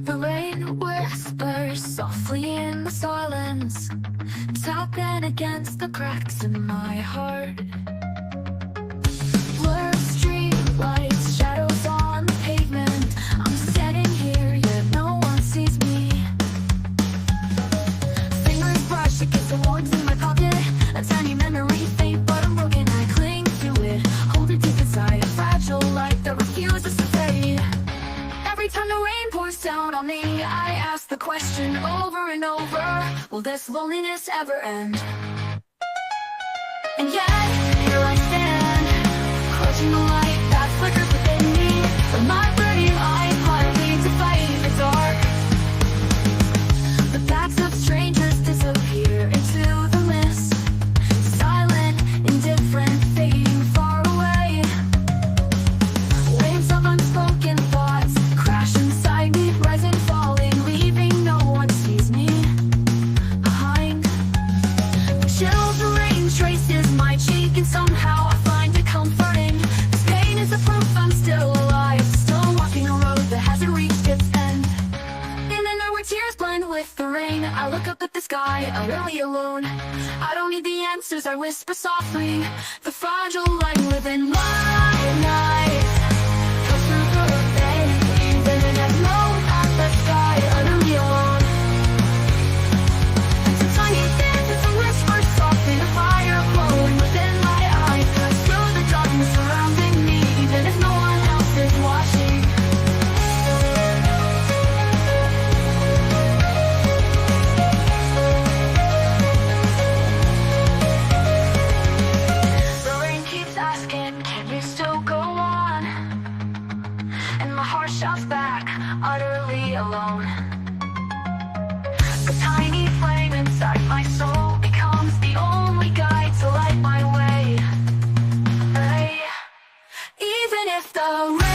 The rain whispers softly in the silence, tapping against the cracks in my heart. Blur street lights, shadows on the pavement. I'm standing here, yet no one sees me. Fingers brush against the wards in my pocket. A tiny memory, faint but unbroken. I cling to it, hold it deep inside. A fragile light that refuses to fade. Every time the rain pours down on me, I ask the question over and over: will this loneliness ever end? And yet, here I stand, clutching the light that flickers within me. With my burning eyes partly to fight the dark. The backs of strangers disappear into the mist, silent, indifferent, fading far away. Waves of unspoken thoughts crash inside me, rising, falling, leaving no one sees me behind. The chill of the rain traces my cheek, and somehow I find it comforting. This pain is a proof I'm still alive, still walking a road that hasn't reached its end. In an hour where tears blend with the rain, I look up at the sky, utterly alone. I don't need the answers, I whisper softly. The fragile light within my night goes through the veins, and it has no at the sky, utterly alone. It's a tiny thing, it's a whisper softly, the fire glowing within my eyes, cuts through the darkness surrounding me, even if no one else is watching. The rain keeps asking, can you still go on? And my heart shouts back, utterly alone. The tiny flame inside my soul becomes the only guide to light my way. Even if the